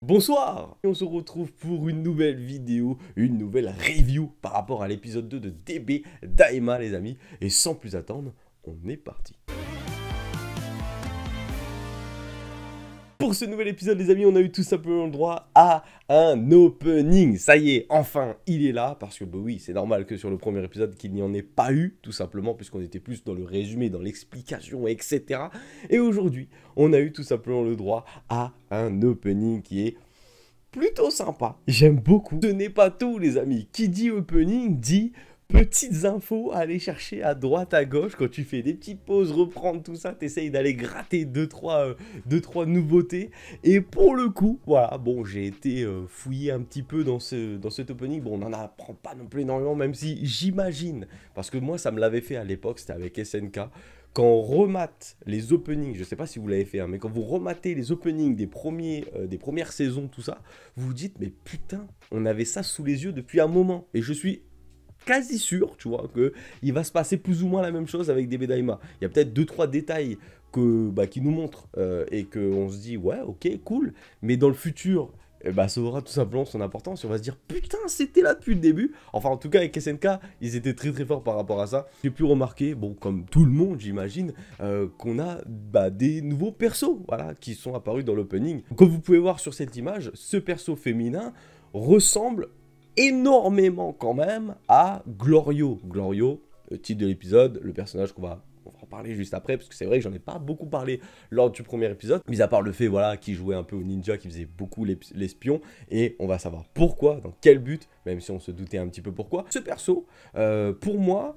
Bonsoir! On se retrouve pour une nouvelle vidéo, une nouvelle review par rapport à l'épisode 2 de DB Daima les amis. Et sans plus attendre, on est parti. Pour ce nouvel épisode les amis, on a eu tout simplement le droit à un opening. Ça y est, enfin il est là, parce que bah oui, c'est normal que sur le premier épisode qu'il n'y en ait pas eu, tout simplement, puisqu'on était plus dans le résumé, dans l'explication, etc. Et aujourd'hui, on a eu tout simplement le droit à un opening qui est plutôt sympa. J'aime beaucoup. Ce n'est pas tout les amis. Qui dit opening dit petites infos à aller chercher à droite, à gauche. Quand tu fais des petites pauses, reprendre tout ça, t'essayes d'aller gratter deux, trois nouveautés. Et pour le coup, voilà, bon, j'ai été fouillé un petit peu dans cet opening. Bon, on n'en apprend pas non plus énormément, même si j'imagine, parce que moi, ça me l'avait fait à l'époque, c'était avec SNK. Quand on remate les openings, je ne sais pas si vous l'avez fait, hein, mais quand vous rematez les openings des premières saisons, tout ça, vous vous dites, mais putain, on avait ça sous les yeux depuis un moment. Et je suis quasi sûr, tu vois, qu'il va se passer plus ou moins la même chose avec DB Daima. Il y a peut-être 2-3 détails qui nous montrent et qu'on se dit, ouais, ok, cool, mais dans le futur, ça aura tout simplement son importance. On va se dire, putain, c'était là depuis le début. Enfin, en tout cas, avec SNK, ils étaient très très forts par rapport à ça. J'ai pu remarquer, bon, comme tout le monde, j'imagine, qu'on a des nouveaux persos, voilà, qui sont apparus dans l'opening. Comme vous pouvez voir sur cette image, ce perso féminin ressemble énormément quand même à Glorio. Glorio, le titre de l'épisode, le personnage on va en parler juste après, parce que c'est vrai que j'en ai pas beaucoup parlé lors du premier épisode, mis à part le fait, voilà, qu'il jouait un peu au ninja, qui faisait beaucoup l'espion, et on va savoir pourquoi, dans quel but, même si on se doutait un petit peu pourquoi. Ce perso, pour moi,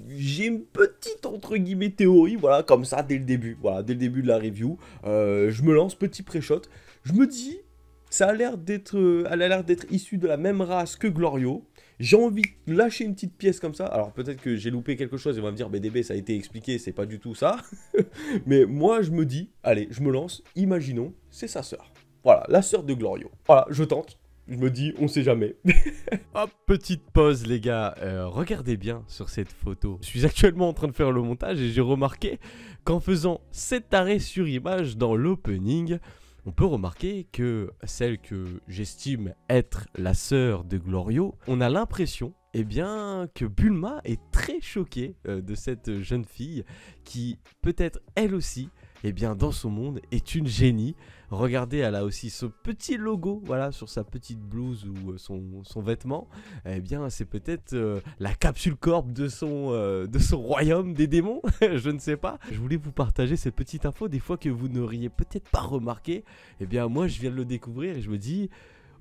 j'ai une petite, entre guillemets, théorie, voilà, comme ça, dès le début, voilà, dès le début de la review, je me lance, petit pré-shot, je me dis, ça a l'air d'être, elle a l'air d'être issue de la même race que Glorio. J'ai envie de lâcher une petite pièce comme ça. Alors peut-être que j'ai loupé quelque chose et on va me dire BDB ça a été expliqué, c'est pas du tout ça. Mais moi je me dis, allez, je me lance, imaginons, c'est sa sœur. Voilà, la sœur de Glorio. Voilà, je tente. Je me dis, on sait jamais. Hop, petite pause les gars, regardez bien sur cette photo. Je suis actuellement en train de faire le montage et j'ai remarqué qu'en faisant cet arrêt sur image dans l'opening, on peut remarquer que celle que j'estime être la sœur de Glorio, on a l'impression que Bulma est très choquée de cette jeune fille qui peut-être elle aussi, dans son monde, est une génie. Regardez, elle a aussi ce petit logo, voilà, sur sa petite blouse ou son vêtement. C'est peut-être la capsule corp de son royaume des démons, je ne sais pas. Je voulais vous partager cette petite info, des fois que vous n'auriez peut-être pas remarqué. Moi, je viens de le découvrir et je me dis...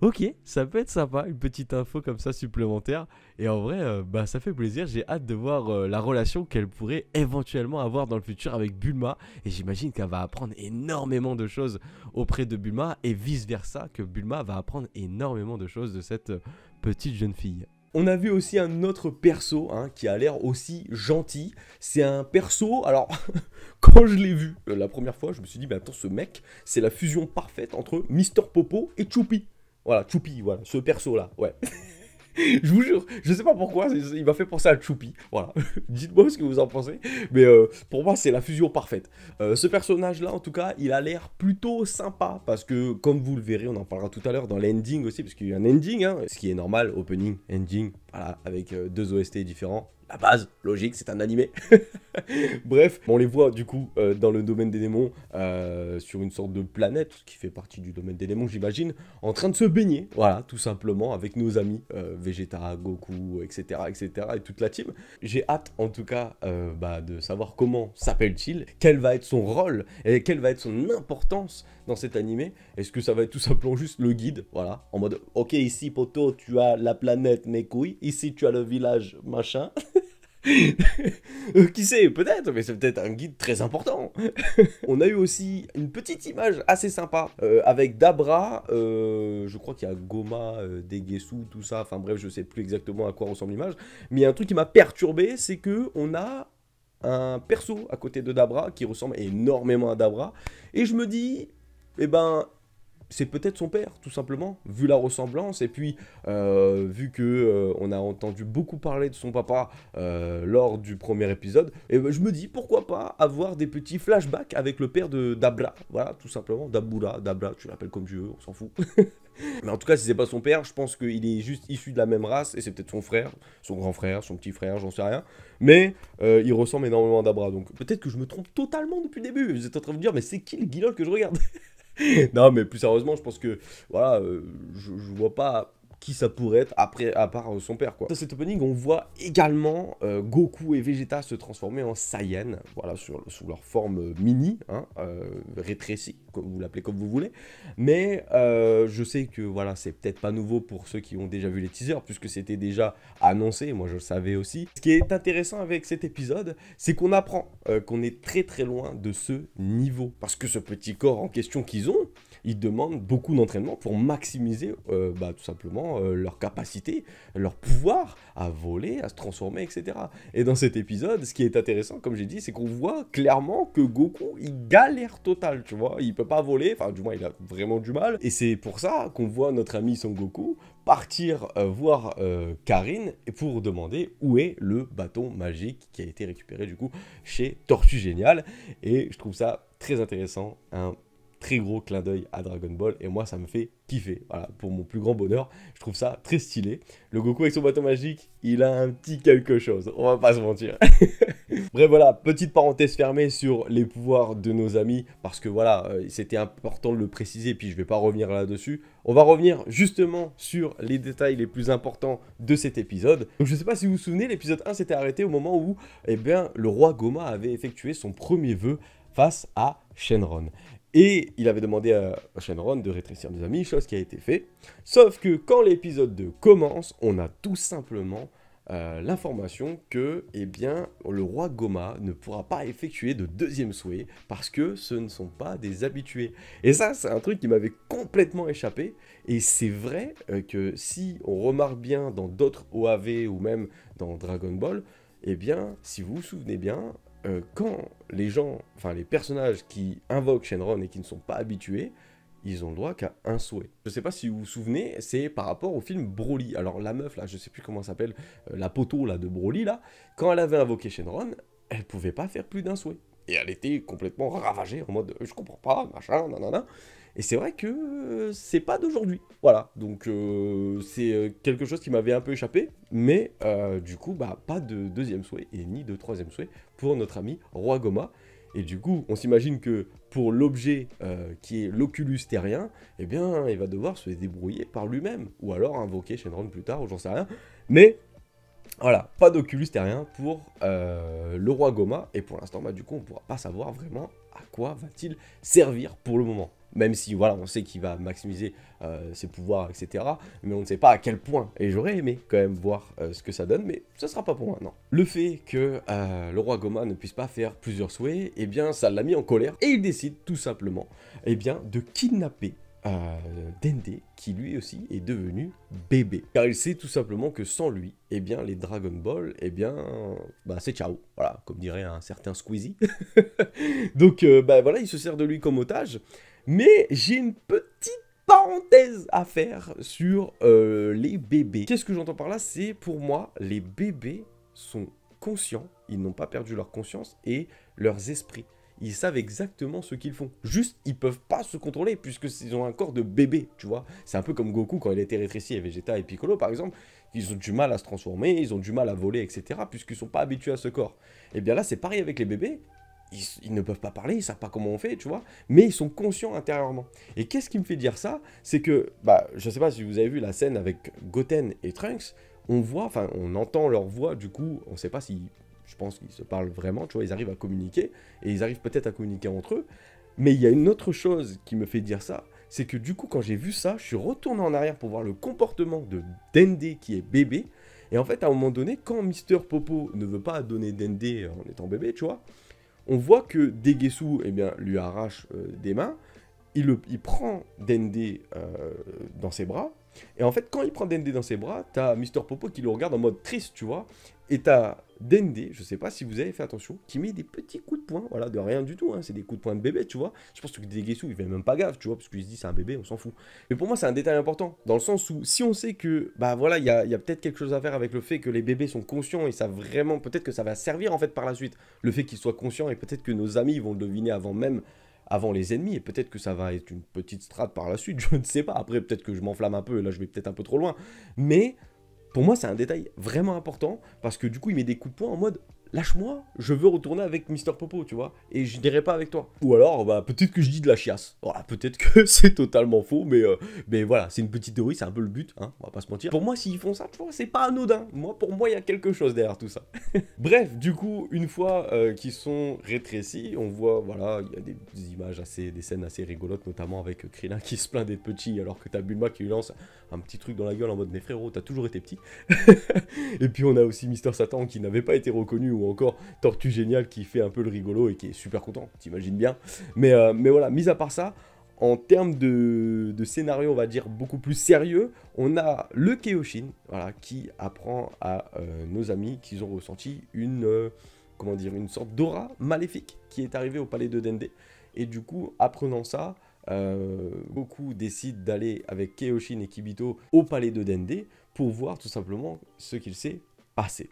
Ok, ça peut être sympa, une petite info comme ça supplémentaire. Et en vrai, ça fait plaisir. J'ai hâte de voir la relation qu'elle pourrait éventuellement avoir dans le futur avec Bulma. Et j'imagine qu'elle va apprendre énormément de choses auprès de Bulma. Et vice versa, que Bulma va apprendre énormément de choses de cette petite jeune fille. On a vu aussi un autre perso qui a l'air aussi gentil. C'est un perso, alors quand je l'ai vu la première fois, je me suis dit, mais attends, ce mec, c'est la fusion parfaite entre Mister Popo et Choupi. Voilà, Choupi, voilà, ce perso-là, ouais. Je vous jure, je sais pas pourquoi, il m'a fait penser à Choupi, voilà. Dites-moi ce que vous en pensez, mais pour moi, c'est la fusion parfaite. Ce personnage-là, en tout cas, il a l'air plutôt sympa, parce que, comme vous le verrez, on en parlera tout à l'heure dans l'ending aussi, parce qu'il y a un ending, ce qui est normal, opening, ending, voilà, avec deux OST différents. La base, logique, c'est un animé. Bref, on les voit du coup dans le domaine des démons, sur une sorte de planète qui fait partie du domaine des démons, j'imagine, en train de se baigner, voilà, tout simplement, avec nos amis, Vegeta, Goku, etc., etc., et toute la team. J'ai hâte, en tout cas, de savoir comment s'appelle-t-il, quel va être son rôle, et quelle va être son importance dans cet animé. Est-ce que ça va être tout simplement juste le guide, voilà, en mode, ok, ici, poto, tu as la planète, mes couilles, ici, tu as le village, machin... Qui sait, peut-être, mais c'est peut-être un guide très important. On a eu aussi une petite image assez sympa avec Dabra, je crois qu'il y a Goma, Degesu, tout ça, enfin bref, je sais plus exactement à quoi ressemble l'image, mais il y a un truc qui m'a perturbé, c'est que on a un perso à côté de Dabra qui ressemble énormément à Dabra, et je me dis, c'est peut-être son père, tout simplement, vu la ressemblance, et puis vu que on a entendu beaucoup parler de son papa lors du premier épisode, et ben, je me dis, pourquoi pas avoir des petits flashbacks avec le père de Dabra, voilà, tout simplement, Dabura, Dabra, tu l'appelles comme tu veux, on s'en fout. Mais en tout cas, si c'est pas son père, je pense qu'il est juste issu de la même race, et c'est peut-être son frère, son grand frère, son petit frère, j'en sais rien, mais il ressemble énormément à Dabra, donc peut-être que je me trompe totalement depuis le début, vous êtes en train de me dire, mais c'est qui le Guilol que je regarde? Non, mais plus sérieusement, je pense que, voilà, je vois pas qui ça pourrait être après, à part son père, quoi. Dans cet opening, on voit également Goku et Vegeta se transformer en Saiyan, voilà, sous leur forme mini, hein, rétrécie, vous l'appelez comme vous voulez. Mais je sais que, voilà, c'est peut-être pas nouveau pour ceux qui ont déjà vu les teasers, puisque c'était déjà annoncé, moi je le savais aussi. Ce qui est intéressant avec cet épisode, c'est qu'on apprend qu'on est très très loin de ce niveau. Parce que ce petit corps en question qu'ils ont, ils demandent beaucoup d'entraînement pour maximiser tout simplement leur capacité, leur pouvoir à voler, à se transformer, etc. Et dans cet épisode, ce qui est intéressant, comme j'ai dit, c'est qu'on voit clairement que Goku, il galère total, tu vois. Il peut pas voler, enfin du moins il a vraiment du mal. Et c'est pour ça qu'on voit notre ami Son Goku partir voir Karine pour demander où est le bâton magique qui a été récupéré du coup chez Tortue Géniale. Et je trouve ça très intéressant, un très gros clin d'œil à Dragon Ball, et moi ça me fait kiffer, voilà, pour mon plus grand bonheur, je trouve ça très stylé. Le Goku avec son bâton magique, il a un petit quelque chose, on va pas se mentir. Bref, voilà, petite parenthèse fermée sur les pouvoirs de nos amis, parce que voilà, c'était important de le préciser, puis je vais pas revenir là-dessus. On va revenir justement sur les détails les plus importants de cet épisode. Donc je sais pas si vous vous souvenez, l'épisode 1 s'était arrêté au moment où, eh bien, le roi Goma avait effectué son premier vœu face à Shenron. Et il avait demandé à Shenron de rétrécir nos amis, chose qui a été faite. Sauf que quand l'épisode 2 commence, on a tout simplement l'information que, eh bien, le roi Goma ne pourra pas effectuer de deuxième souhait parce que ce ne sont pas des habitués. Et ça, c'est un truc qui m'avait complètement échappé. Et c'est vrai que si on remarque bien dans d'autres OAV ou même dans Dragon Ball, eh bien, si vous vous souvenez bien, quand les gens, enfin les personnages qui invoquent Shenron et qui ne sont pas habitués, ils ont le droit qu'à un souhait. Je sais pas si vous vous souvenez, c'est par rapport au film Broly. Alors la meuf là, je sais plus comment elle s'appelle, la poteau là de Broly là, quand elle avait invoqué Shenron, elle pouvait pas faire plus d'un souhait. Et elle était complètement ravagée en mode je comprends pas, machin, nanana. Et c'est vrai que c'est pas d'aujourd'hui. Voilà, donc c'est quelque chose qui m'avait un peu échappé, mais du coup, bah, pas de deuxième souhait et ni de troisième souhait pour notre ami Roi Goma. Et du coup, on s'imagine que pour l'objet qui est l'Oculus terrien, eh bien, il va devoir se débrouiller par lui-même, ou alors invoquer Shenron plus tard, ou j'en sais rien. Mais voilà, pas d'Oculus terrien pour le roi Goma, et pour l'instant, bah, du coup, on ne pourra pas savoir vraiment à quoi va-t-il servir pour le moment. Même si, voilà, on sait qu'il va maximiser ses pouvoirs, etc. Mais on ne sait pas à quel point. Et j'aurais aimé quand même voir ce que ça donne, mais ce sera pas pour maintenant. Le fait que le roi Goma ne puisse pas faire plusieurs souhaits, eh bien, ça l'a mis en colère. Et il décide tout simplement, eh bien, de kidnapper Dende, qui lui aussi est devenu bébé. Car il sait tout simplement que sans lui, eh bien, les Dragon Ball, eh bien, bah, c'est ciao. Voilà, comme dirait un certain Squeezie. Donc, bah, voilà, il se sert de lui comme otage. Mais j'ai une petite parenthèse à faire sur les bébés. Qu'est-ce que j'entends par là? C'est pour moi, les bébés sont conscients, ils n'ont pas perdu leur conscience et leurs esprits. Ils savent exactement ce qu'ils font. Juste, ils peuvent pas se contrôler puisqu'ils ont un corps de bébé, tu vois. C'est un peu comme Goku quand il a été rétréci et Vegeta et Piccolo, par exemple. Ils ont du mal à se transformer, ils ont du mal à voler, etc. puisqu'ils sont pas habitués à ce corps. Et bien là, c'est pareil avec les bébés. Ils ne peuvent pas parler, ils savent pas comment on fait, tu vois, mais ils sont conscients intérieurement. Et qu'est-ce qui me fait dire ça? C'est que, bah, je sais pas si vous avez vu la scène avec Goten et Trunks, on voit, enfin, on entend leur voix, du coup, on sait pas si, je pense qu'ils se parlent vraiment, tu vois, ils arrivent à communiquer, et ils arrivent peut-être à communiquer entre eux, mais il y a une autre chose qui me fait dire ça, c'est que du coup, quand j'ai vu ça, je suis retourné en arrière pour voir le comportement de Dende qui est bébé, et en fait, à un moment donné, quand Mister Popo ne veut pas donner Dende en étant bébé, tu vois, on voit que Degesu, eh bien, lui arrache des mains, il prend Dende dans ses bras, et en fait, quand il prend Dende dans ses bras, t'as Mister Popo qui le regarde en mode triste, tu vois, et t'as Dende, je sais pas si vous avez fait attention, qui met des petits coups de poing, voilà, de rien du tout, hein, c'est des coups de poing de bébé, tu vois. Je pense que Degesu, il fait même pas gaffe, tu vois, parce qu'il se dit c'est un bébé, on s'en fout. Mais pour moi, c'est un détail important, dans le sens où si on sait que, bah voilà, il y a peut-être quelque chose à faire avec le fait que les bébés sont conscients et ça vraiment, peut-être que ça va servir en fait par la suite, le fait qu'ils soient conscients et peut-être que nos amis vont le deviner avant les ennemis, et peut-être que ça va être une petite strate par la suite, je ne sais pas. Après, peut-être que je m'enflamme un peu, et là, je vais peut-être un peu trop loin. Mais, pour moi, c'est un détail vraiment important, parce que du coup, il met des coups de poing en mode, lâche-moi, je veux retourner avec Mister Popo, tu vois, et je n'irai pas avec toi. Ou alors, bah, peut-être que je dis de la chiasse. Voilà, peut-être que c'est totalement faux, mais voilà, c'est une petite théorie, c'est un peu le but, hein, on va pas se mentir. Pour moi, s'ils font ça, tu vois, c'est pas anodin. Pour moi, il y a quelque chose derrière tout ça. Bref, du coup, une fois qu'ils sont rétrécis, on voit, voilà, il y a des images des scènes assez rigolotes, notamment avec Krillin qui se plaint d'être petit, alors que t'as Bulma qui lui lance un petit truc dans la gueule en mode, mais frérot, t'as toujours été petit. Et puis on a aussi Mister Satan qui n'avait pas été reconnu, ou encore Tortue Géniale qui fait un peu le rigolo et qui est super content, t'imagines bien. Mais voilà, mis à part ça, en termes de scénario, on va dire, beaucoup plus sérieux, on a le Kaioshin, voilà, qui apprend à nos amis qu'ils ont ressenti comment dire, une sorte d'aura maléfique qui est arrivée au palais de Dende. Et du coup, apprenant ça, Goku décide d'aller avec Kaioshin et Kibito au palais de Dende pour voir tout simplement ce qu'il s'est passé.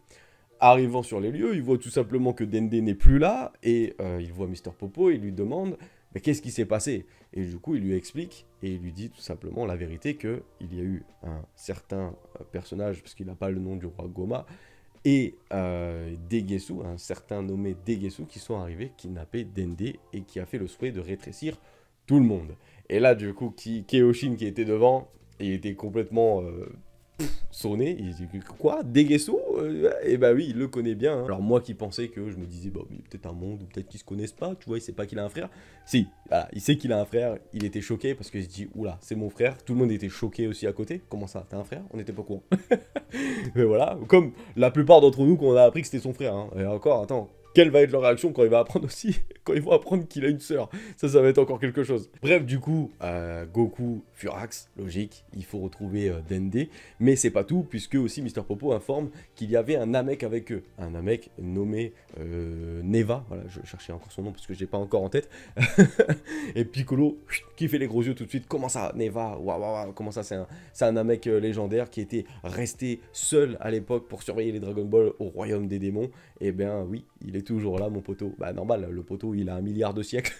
Arrivant sur les lieux, il voit tout simplement que Dende n'est plus là, et il voit Mister Popo et il lui demande mais qu'est-ce qui s'est passé. Et du coup, il lui explique, et il lui dit tout simplement la vérité, qu'il y a eu un certain personnage, parce qu'il n'a pas le nom du roi Goma, et Degesu, un certain nommé Degesu, qui sont arrivés, kidnapper Dende, et qui a fait le souhait de rétrécir tout le monde. Et là, du coup, Kaioshin qui était devant, il était complètement sonné, il dit quoi, Degesu et bah oui, il le connaît bien, hein. Alors moi qui pensais que je me disais bah oui, peut-être un monde ou peut-être qu'ils se connaissent pas, tu vois, il sait pas qu'il a un frère. Si, voilà, il sait qu'il a un frère, il était choqué parce qu'il se dit oula, c'est mon frère. Tout le monde était choqué aussi à côté. Comment ça, t'as un frère? On n'était pas au courant. Mais voilà, comme la plupart d'entre nous quand on a appris que c'était son frère, hein. Et encore, attends, quelle va être leur réaction quand il va apprendre aussi, quand ils vont apprendre qu'il a une sœur. Ça va être encore quelque chose. Bref, du coup, Goku, Furax, logique, il faut retrouver Dende. Mais c'est pas tout, puisque aussi Mister Popo informe qu'il y avait un Namek avec eux. Un Namek nommé Neva. Voilà, je cherchais encore son nom parce que je l'ai pas encore en tête. Et Piccolo, qui fait les gros yeux tout de suite. Comment ça, Neva? Waouh, waouh, comment ça, c'est un Namek légendaire qui était resté seul à l'époque pour surveiller les Dragon Ball au royaume des démons. Eh bien oui, il est toujours là, mon poteau. Bah normal, le poteau, il a 1 milliard de siècles.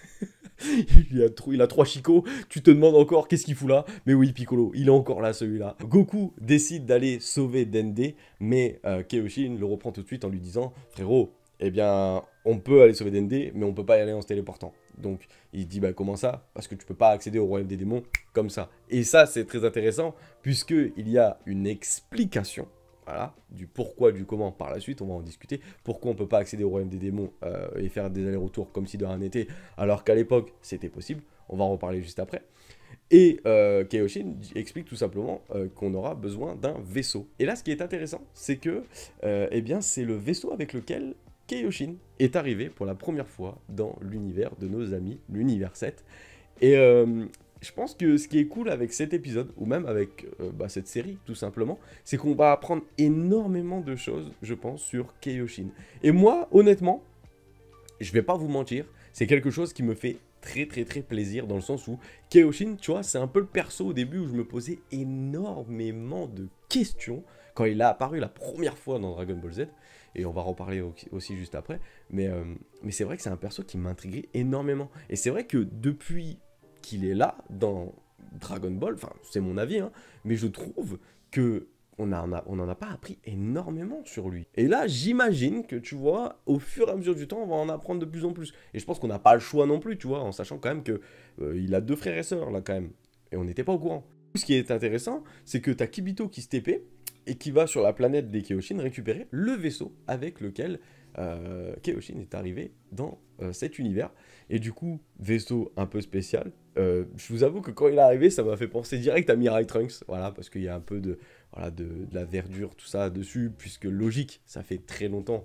il a 3 chicots. Tu te demandes encore qu'est-ce qu'il fout là. Mais oui, Piccolo, il est encore là, celui-là. Goku décide d'aller sauver Dende, mais Kaioshin le reprend tout de suite en lui disant « Frérot, eh bien, on peut aller sauver Dende, mais on peut pas y aller en se téléportant. » Donc, il dit « Bah comment ça? Parce que tu peux pas accéder au royaume des démons comme ça. » Et ça, c'est très intéressant, puisqu'il y a une explication. Voilà, du pourquoi, du comment par la suite, on va en discuter. Pourquoi on peut pas accéder au royaume des démons et faire des allers-retours comme si de rien n'était, alors qu'à l'époque, c'était possible. On va en reparler juste après. Et Kaioshin explique tout simplement qu'on aura besoin d'un vaisseau. Et là, ce qui est intéressant, c'est que eh bien, c'est le vaisseau avec lequel Kaioshin est arrivé pour la première fois dans l'univers de nos amis, l'univers 7. Et je pense que ce qui est cool avec cet épisode, ou même avec cette série, tout simplement, c'est qu'on va apprendre énormément de choses, je pense, sur Kaioshin. Et moi, honnêtement, je vais pas vous mentir, c'est quelque chose qui me fait très plaisir, dans le sens où Kaioshin, tu vois, c'est un peu le perso au début où je me posais énormément de questions quand il a apparu la première fois dans Dragon Ball Z, et on va en reparler aussi juste après, mais c'est vrai que c'est un perso qui m'intriguait énormément. Et c'est vrai que depuis qu'il est là dans Dragon Ball, enfin c'est mon avis, hein, mais je trouve que on n'en a pas appris énormément sur lui. Et là, j'imagine que, tu vois, au fur et à mesure du temps, on va en apprendre de plus en plus. Et je pense qu'on n'a pas le choix non plus, tu vois, en sachant quand même que il a 2 frères et sœurs, là, quand même. Et on n'était pas au courant. Ce qui est intéressant, c'est que t'as Kibito qui se TP, et qui va sur la planète des Kaioshin récupérer le vaisseau avec lequel Kaioshin est arrivé dans cet univers. Et du coup, vaisseau un peu spécial. Je vous avoue que quand il est arrivé, ça m'a fait penser direct à Mirai Trunks, voilà, parce qu'il y a un peu de la verdure, tout ça dessus, puisque logique, ça fait très longtemps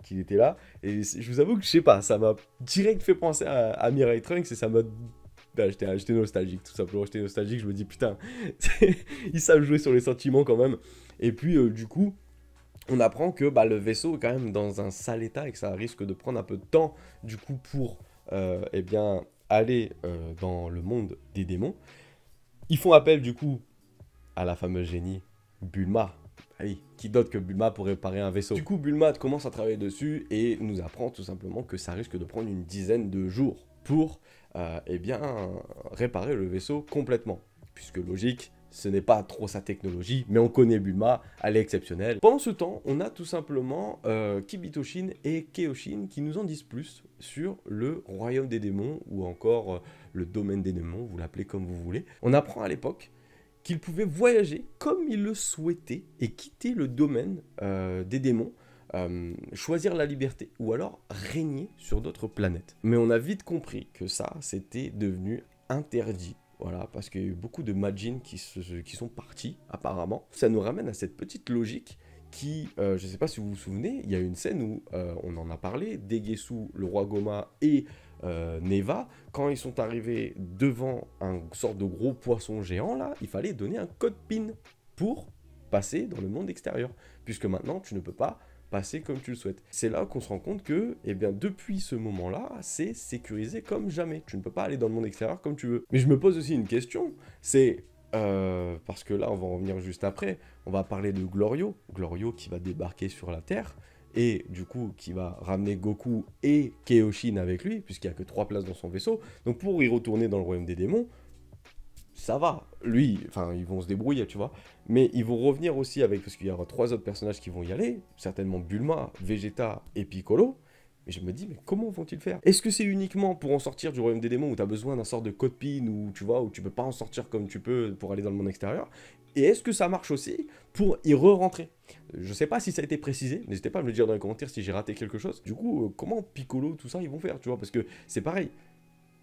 qu'il était là. Et je vous avoue que je sais pas, ça m'a direct fait penser à Mirai Trunks, et ça m'a... Ben, j'étais nostalgique, tout simplement, j'étais nostalgique, je me dis putain, ils savent jouer sur les sentiments quand même. Et puis du coup, on apprend que bah, le vaisseau est quand même dans un sale état et que ça risque de prendre un peu de temps, du coup, pour eh bien, aller dans le monde des démons. Ils font appel, du coup, à la fameuse génie Bulma. Ah oui, qui d'autre que Bulma pour réparer un vaisseau. Du coup, Bulma commence à travailler dessus et nous apprend tout simplement que ça risque de prendre une dizaine de jours pour, eh bien, réparer le vaisseau complètement. Puisque logique, ce n'est pas trop sa technologie, mais on connaît Bulma, elle est exceptionnelle. Pendant ce temps, on a tout simplement Kibitoshin et Keoshin qui nous en disent plus sur le royaume des démons, ou encore le domaine des démons, vous l'appelez comme vous voulez. On apprend à l'époque qu'il pouvait voyager comme il le souhaitait et quitter le domaine des démons, choisir la liberté ou alors régner sur d'autres planètes. Mais on a vite compris que ça, c'était devenu interdit. Voilà, parce qu'il y a eu beaucoup de Majin qui sont partis, apparemment. Ça nous ramène à cette petite logique qui, je ne sais pas si vous vous souvenez, il y a une scène où, on en a parlé, Degesu, le roi Goma et Neva, quand ils sont arrivés devant un sorte de gros poisson géant, là, il fallait donner un code PIN pour passer dans le monde extérieur. Puisque maintenant, tu ne peux pas passer comme tu le souhaites. C'est là qu'on se rend compte que, eh bien, depuis ce moment-là, c'est sécurisé comme jamais. Tu ne peux pas aller dans le monde extérieur comme tu veux. Mais je me pose aussi une question, c'est... parce que là, on va en revenir juste après, on va parler de Glorio. Glorio qui va débarquer sur la Terre, et du coup, qui va ramener Goku et Keoshin avec lui, puisqu'il n'y a que 3 places dans son vaisseau. Donc pour y retourner dans le royaume des démons, ça va. Lui, enfin, ils vont se débrouiller, tu vois. Mais ils vont revenir aussi avec, parce qu'il y aura 3 autres personnages qui vont y aller, certainement Bulma, Vegeta et Piccolo. Mais je me dis, mais comment vont-ils faire? Est-ce que c'est uniquement pour en sortir du royaume des démons où tu as besoin d'un sort de code PIN, ou tu vois, où tu peux pas en sortir comme tu peux pour aller dans le monde extérieur? Et est-ce que ça marche aussi pour y re-rentrer? Je sais pas si ça a été précisé, n'hésitez pas à me le dire dans les commentaires si j'ai raté quelque chose. Du coup, comment Piccolo, tout ça, ils vont faire, tu vois? Parce que c'est pareil.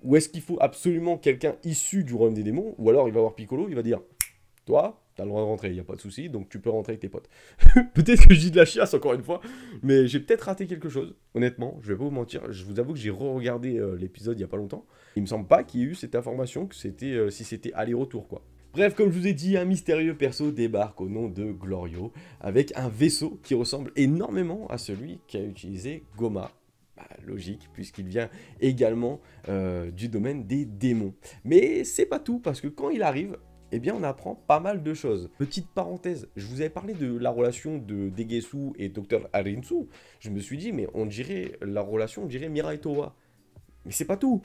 Ou est-ce qu'il faut absolument quelqu'un issu du royaume des démons? Ou alors il va voir Piccolo, il va dire, toi, t'as le droit de rentrer, il n'y a pas de souci, donc tu peux rentrer avec tes potes. Peut-être que je dis de la chiasse encore une fois, mais j'ai peut-être raté quelque chose, honnêtement, je vais pas vous mentir. Je vous avoue que j'ai re-regardé l'épisode il y a pas longtemps. Il me semble pas qu'il y ait eu cette information, que c'était si c'était aller-retour, quoi. Bref, comme je vous ai dit, un mystérieux perso débarque au nom de Glorio, avec un vaisseau qui ressemble énormément à celui qu'a utilisé Goma. Bah, logique, puisqu'il vient également du domaine des démons. Mais c'est pas tout, parce que quand il arrive, eh bien on apprend pas mal de choses. Petite parenthèse, je vous avais parlé de la relation de Degesu et Dr. Arinsu. Je me suis dit, mais on dirait la relation, on dirait Mira et Towa. Mais c'est pas tout.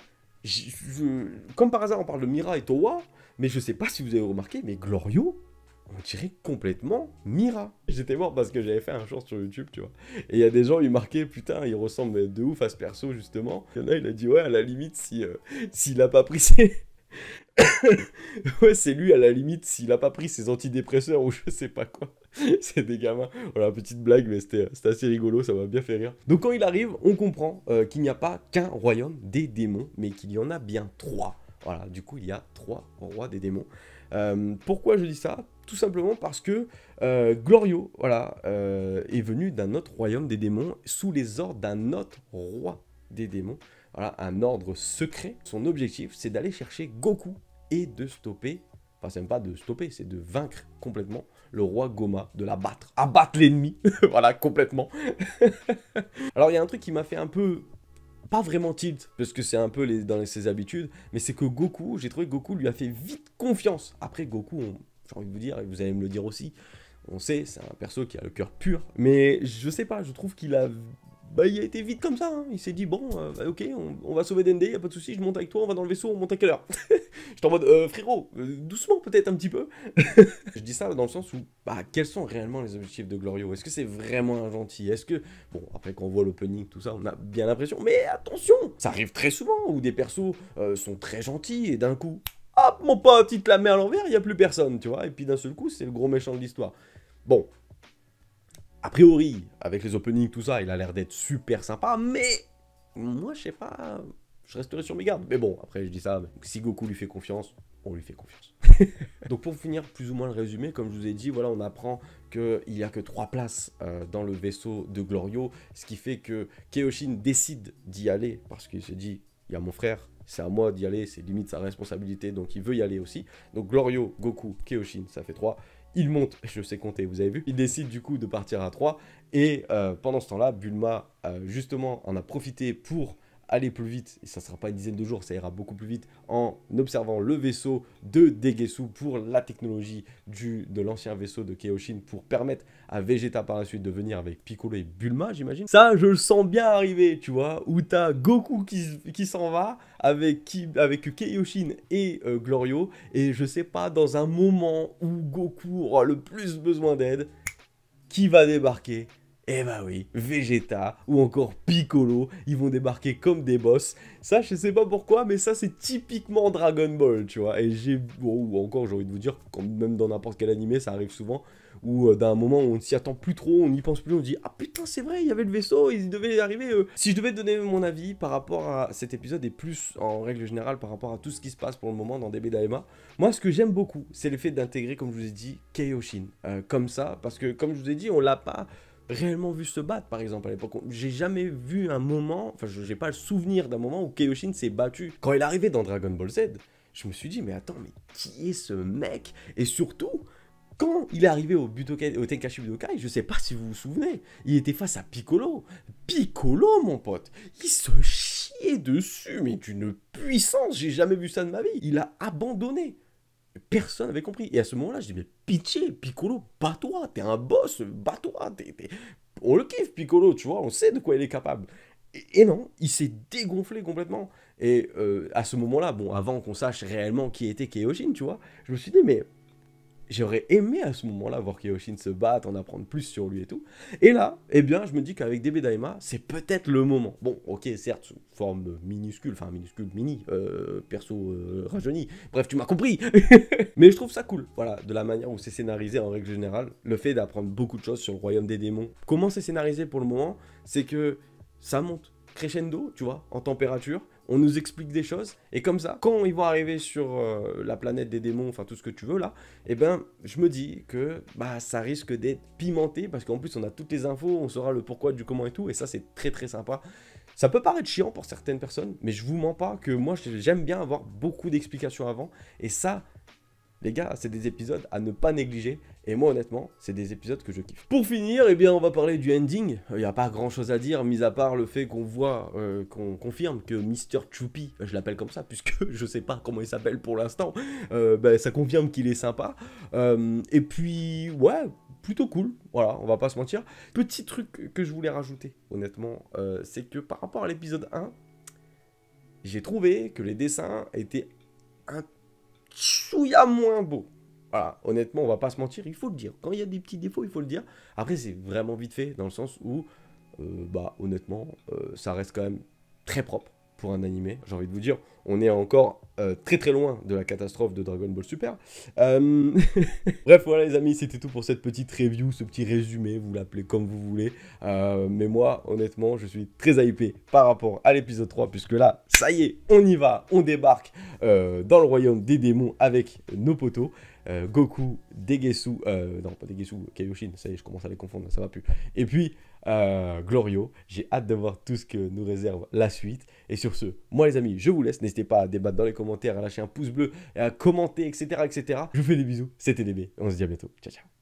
Comme par hasard, on parle de Mira et Towa, mais je sais pas si vous avez remarqué, mais Glorio, on dirait complètement Mira. J'étais mort parce que j'avais fait un short sur YouTube, tu vois. Et il y a des gens, ils marquaient, putain, il ressemble de ouf à ce perso, justement. Il y en a, il a dit, ouais, à la limite, s'il a pas pris ses... ouais, c'est lui, à la limite, s'il a pas pris ses antidépresseurs ou je sais pas quoi. C'est des gamins. Voilà, petite blague, mais c'était assez rigolo, ça m'a bien fait rire. Donc quand il arrive, on comprend qu'il n'y a pas qu'un royaume des démons, mais qu'il y en a bien 3. Voilà, du coup, il y a 3 rois des démons. Pourquoi je dis ça? Tout simplement parce que Glorio, voilà, est venu d'un autre royaume des démons, sous les ordres d'un autre roi des démons. Voilà, un ordre secret. Son objectif, c'est d'aller chercher Goku et de stopper, enfin c'est même pas de stopper, c'est de vaincre complètement le roi Goma, de l'abattre, abattre l'ennemi, voilà, complètement. Alors il y a un truc qui m'a fait un peu, pas vraiment tilt, parce que c'est un peu dans ses habitudes, mais c'est que Goku, j'ai trouvé que Goku lui a fait vite confiance. Après Goku, j'ai envie de vous dire, et vous allez me le dire aussi, on sait, c'est un perso qui a le cœur pur, mais je sais pas, je trouve qu'il a... Bah, il a été vite comme ça, hein. Il s'est dit, bon, ok, on va sauver Dende, y a pas de souci, je monte avec toi, on va dans le vaisseau, on monte à quelle heure? J'étais en mode, frérot, doucement peut-être un petit peu. Je dis ça dans le sens où, bah, quels sont réellement les objectifs de Glorio? Est-ce que c'est vraiment un gentil? Est-ce que, bon, après qu'on voit l'opening, tout ça, on a bien l'impression, mais attention, ça arrive très souvent, où des persos sont très gentils, et d'un coup, hop, mon pote, il te la met à l'envers, il n'y a plus personne, tu vois, et puis d'un seul coup, c'est le gros méchant de l'histoire. Bon. A priori, avec les openings, tout ça, il a l'air d'être super sympa, mais moi, je sais pas, je resterai sur mes gardes. Mais bon, après, je dis ça, si Goku lui fait confiance, on lui fait confiance. Donc pour finir plus ou moins le résumé, comme je vous ai dit, voilà, on apprend qu'il n'y a que 3 places dans le vaisseau de Glorio, ce qui fait que Keoshin décide d'y aller, parce qu'il se dit, il y a mon frère, c'est à moi d'y aller, c'est limite sa responsabilité, donc il veut y aller aussi. Donc Glorio, Goku, Keoshin, ça fait 3. il monte, je sais compter, vous avez vu, il décide du coup de partir à 3, et pendant ce temps-là, Bulma, justement, en a profité pour aller plus vite, et ça ne sera pas une dizaine de jours, ça ira beaucoup plus vite, en observant le vaisseau de Degesu pour la technologie de l'ancien vaisseau de Kaioshin, pour permettre à Vegeta par la suite de venir avec Piccolo et Bulma, j'imagine. Ça, je le sens bien arriver, tu vois, où t'as Goku qui s'en va avec Kaioshin et Glorio, et je sais pas, dans un moment où Goku aura le plus besoin d'aide, qui va débarquer? Eh bah oui, Vegeta ou encore Piccolo, ils vont débarquer comme des boss. Ça, je sais pas pourquoi, mais ça, c'est typiquement Dragon Ball, tu vois. Et ou encore, j'ai envie de vous dire, quand même dans n'importe quel animé, ça arrive souvent, où d'un moment, on ne s'y attend plus trop, on n'y pense plus, on se dit « Ah putain, c'est vrai, il y avait le vaisseau, il devait arriver. Si je devais donner mon avis par rapport à cet épisode, et plus en règle générale par rapport à tout ce qui se passe pour le moment dans DB Daima, moi, ce que j'aime beaucoup, c'est le fait d'intégrer, comme je vous ai dit, Kaioshin. Comme ça, parce que, comme je vous ai dit, on l'a pas réellement vu se battre, par exemple, à l'époque. J'ai jamais vu un moment, enfin, j'ai pas le souvenir d'un moment où Kaioshin s'est battu. Quand il est arrivé dans Dragon Ball Z, je me suis dit, mais attends, mais qui est ce mec? Et surtout, quand il est arrivé au Tenkaichi Budokai, je sais pas si vous vous souvenez, il était face à Piccolo. Piccolo, mon pote, il se chiait dessus, mais d'une puissance, j'ai jamais vu ça de ma vie. Il a abandonné. Personne n'avait compris. Et à ce moment-là, je dis, mais pitié, Piccolo, bats-toi, t'es un boss, bats-toi. On le kiffe, Piccolo, tu vois, on sait de quoi il est capable. Et non, il s'est dégonflé complètement. Et à ce moment-là, bon, avant qu'on sache réellement qui était Kaioshin, tu vois, je me suis dit, mais j'aurais aimé à ce moment-là voir Kaioshin se battre, en apprendre plus sur lui et tout. Et là, eh bien, je me dis qu'avec DB Daima, c'est peut-être le moment. Bon, ok, certes, sous forme minuscule, enfin minuscule, mini, perso rajeuni. Bref, tu m'as compris. Mais je trouve ça cool, voilà, de la manière où c'est scénarisé en règle générale. Le fait d'apprendre beaucoup de choses sur le royaume des démons. Comment c'est scénarisé pour le moment? C'est que ça monte crescendo, tu vois, en température. On nous explique des choses, et comme ça, quand ils vont arriver sur la planète des démons, enfin tout ce que tu veux là, eh ben, je me dis que bah, ça risque d'être pimenté, parce qu'en plus on a toutes les infos, on saura le pourquoi, du comment et tout, et ça c'est très très sympa. Ça peut paraître chiant pour certaines personnes, mais je vous mens pas que moi j'aime bien avoir beaucoup d'explications avant, et ça, les gars, c'est des épisodes à ne pas négliger. Et moi, honnêtement, c'est des épisodes que je kiffe. Pour finir, eh bien, on va parler du ending. Il n'y a pas grand-chose à dire, mis à part le fait qu'on voit, qu'on confirme que Mr. Choupi, je l'appelle comme ça, puisque je sais pas comment il s'appelle pour l'instant, bah, ça confirme qu'il est sympa. Et puis, ouais, plutôt cool. Voilà, on va pas se mentir. Petit truc que je voulais rajouter, honnêtement, c'est que par rapport à l'épisode 1, j'ai trouvé que les dessins étaient un chouïa moins beau. Voilà, honnêtement, on va pas se mentir, il faut le dire. Quand il y a des petits défauts, il faut le dire. Après, c'est vraiment vite fait, dans le sens où, bah, honnêtement, ça reste quand même très propre pour un animé. J'ai envie de vous dire, on est encore très très loin de la catastrophe de Dragon Ball Super. Bref, voilà les amis, c'était tout pour cette petite review, ce petit résumé, vous l'appelez comme vous voulez. Mais moi, honnêtement, je suis très hypé par rapport à l'épisode 3, puisque là, ça y est, on y va, on débarque dans le royaume des démons avec nos potos. Goku, Degesu, non pas Degesu, Kaioshin, ça y est, je commence à les confondre, ça va plus. Et puis, Glorio, j'ai hâte de voir tout ce que nous réserve la suite. Et sur ce, moi les amis, je vous laisse, n'hésitez pas à débattre dans les commentaires, à lâcher un pouce bleu, et à commenter, etc., etc. Je vous fais des bisous, c'était DB, on se dit à bientôt, ciao ciao.